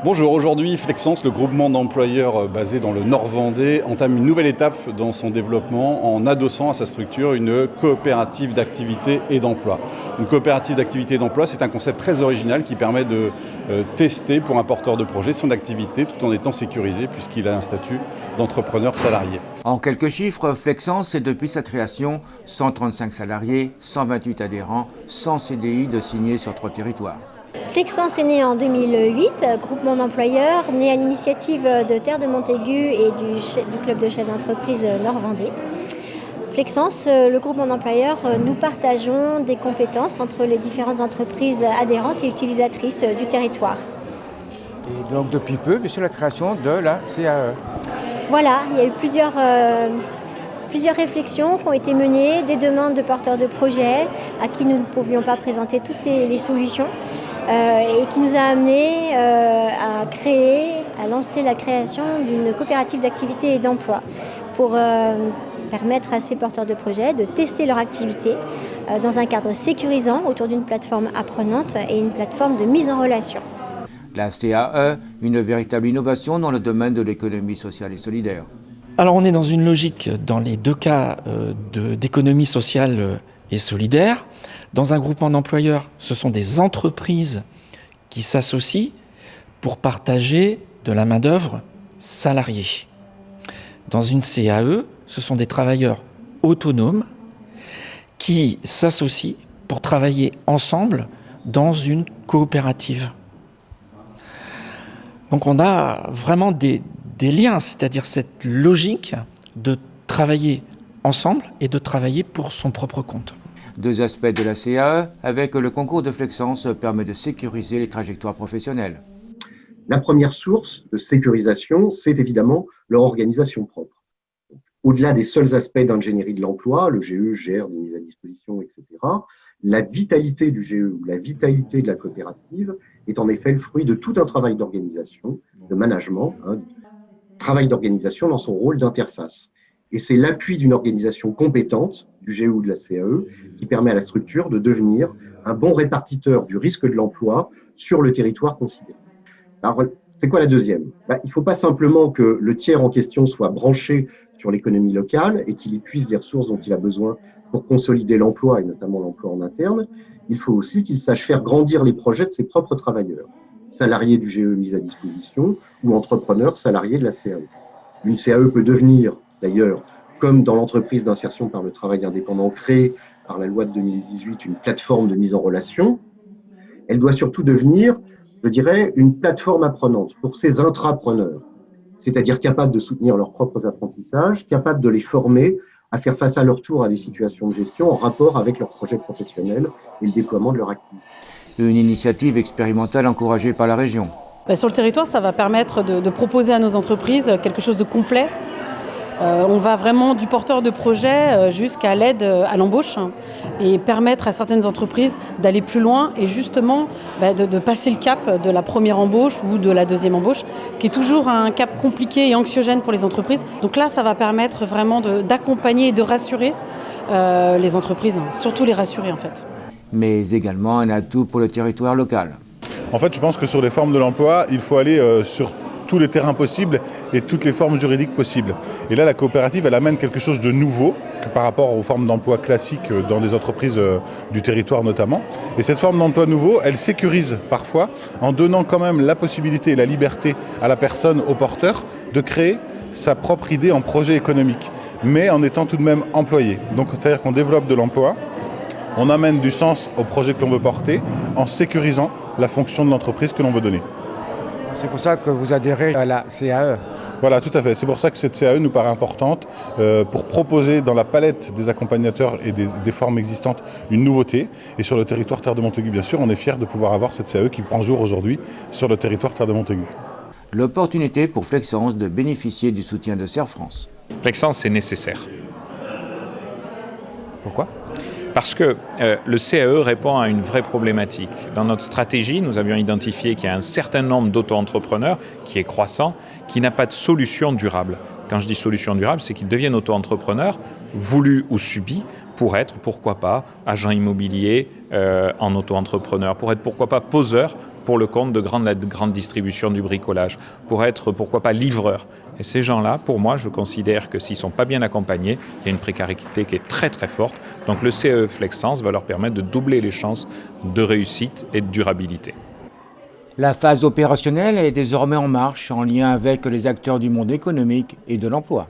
Bonjour, aujourd'hui Flexence, le groupement d'employeurs basé dans le Nord-Vendée, entame une nouvelle étape dans son développement en adossant à sa structure une coopérative d'activité et d'emploi. Une coopérative d'activité et d'emploi, c'est un concept très original qui permet de tester pour un porteur de projet son activité tout en étant sécurisé puisqu'il a un statut d'entrepreneur salarié. En quelques chiffres, Flexence, c'est depuis sa création 135 salariés, 128 adhérents, 100 CDI de signés sur 3 territoires. Flexence est né en 2008, groupement d'employeurs, né à l'initiative de Terre de Montaigu et du club de chefs d'entreprise Nord-Vendée. Flexence, le groupement d'employeurs, nous partageons des compétences entre les différentes entreprises adhérentes et utilisatrices du territoire. Et donc depuis peu, c'est la création de la CAE. Voilà, il y a eu plusieurs réflexions qui ont été menées, des demandes de porteurs de projets à qui nous ne pouvions pas présenter toutes les solutions et qui nous a amenés à lancer la création d'une coopérative d'activité et d'emploi pour permettre à ces porteurs de projets de tester leur activité dans un cadre sécurisant autour d'une plateforme apprenante et une plateforme de mise en relation. La CAE, une véritable innovation dans le domaine de l'économie sociale et solidaire. Alors on est dans une logique, dans les deux cas, d'économie sociale et solidaire. Dans un groupement d'employeurs, ce sont des entreprises qui s'associent pour partager de la main-d'œuvre salariée. Dans une CAE, ce sont des travailleurs autonomes qui s'associent pour travailler ensemble dans une coopérative. Donc on a vraiment des liens, c'est-à-dire cette logique de travailler ensemble et de travailler pour son propre compte. Deux aspects de la CAE, avec le concours de Flexence, permet de sécuriser les trajectoires professionnelles. La première source de sécurisation, c'est évidemment leur organisation propre. Au-delà des seuls aspects d'ingénierie de l'emploi, le GE gère des mises à disposition, etc., la vitalité du GE ou la vitalité de la coopérative est en effet le fruit de tout un travail d'organisation, de management, travail d'organisation dans son rôle d'interface. Et c'est l'appui d'une organisation compétente, du GE ou de la CAE, qui permet à la structure de devenir un bon répartiteur du risque de l'emploi sur le territoire considéré. Alors, c'est quoi la deuxième ? Il ne faut pas simplement que le tiers en question soit branché sur l'économie locale et qu'il épuise les ressources dont il a besoin pour consolider l'emploi, et notamment l'emploi en interne. Il faut aussi qu'il sache faire grandir les projets de ses propres travailleurs, salariés du GE mis à disposition ou entrepreneurs salariés de la CAE. Une CAE peut devenir, d'ailleurs, comme dans l'entreprise d'insertion par le travail indépendant créée par la loi de 2018, une plateforme de mise en relation. Elle doit surtout devenir, je dirais, une plateforme apprenante pour ses intrapreneurs, c'est-à-dire capable de soutenir leurs propres apprentissages, capable de les former à faire face à leur tour à des situations de gestion en rapport avec leur projet professionnel et le déploiement de leur activité. Une initiative expérimentale encouragée par la région. Sur le territoire, ça va permettre de proposer à nos entreprises quelque chose de complet. On va vraiment du porteur de projet jusqu'à l'aide à l'embauche et permettre à certaines entreprises d'aller plus loin et justement de passer le cap de la première embauche ou de la deuxième embauche, qui est toujours un cap compliqué et anxiogène pour les entreprises. Donc là, ça va permettre vraiment d'accompagner et de rassurer les entreprises, surtout les rassurer en fait. Mais également un atout pour le territoire local. En fait, je pense que sur les formes de l'emploi, il faut aller sur tous les terrains possibles et toutes les formes juridiques possibles. Et là, la coopérative, elle amène quelque chose de nouveau que par rapport aux formes d'emploi classiques dans des entreprises du territoire notamment. Et cette forme d'emploi nouveau, elle sécurise parfois en donnant quand même la possibilité et la liberté à la personne, au porteur, de créer sa propre idée en projet économique, mais en étant tout de même employé. Donc, c'est-à-dire qu'on développe de l'emploi, on amène du sens au projet que l'on veut porter en sécurisant la fonction de l'entreprise que l'on veut donner. C'est pour ça que vous adhérez à la CAE. Voilà, tout à fait. C'est pour ça que cette CAE nous paraît importante pour proposer dans la palette des accompagnateurs et des formes existantes une nouveauté. Et sur le territoire Terre de Montaigu, bien sûr, on est fiers de pouvoir avoir cette CAE qui prend jour aujourd'hui sur le territoire Terre de Montaigu. L'opportunité pour Flexence de bénéficier du soutien de Serre France. Flexence, c'est nécessaire. Pourquoi ? Parce que le CAE répond à une vraie problématique. Dans notre stratégie, nous avions identifié qu'il y a un certain nombre d'auto-entrepreneurs qui est croissant, qui n'a pas de solution durable. Quand je dis solution durable, c'est qu'ils deviennent auto-entrepreneurs, voulus ou subis, pour être, pourquoi pas, agent immobilier en auto-entrepreneur, pour être, pourquoi pas, poseur pour le compte de la grande distribution du bricolage, pour être, pourquoi pas, livreur. Et ces gens-là, pour moi, je considère que s'ils ne sont pas bien accompagnés, il y a une précarité qui est très très forte. Donc le CAE FlexSense va leur permettre de doubler les chances de réussite et de durabilité. La phase opérationnelle est désormais en marche, en lien avec les acteurs du monde économique et de l'emploi.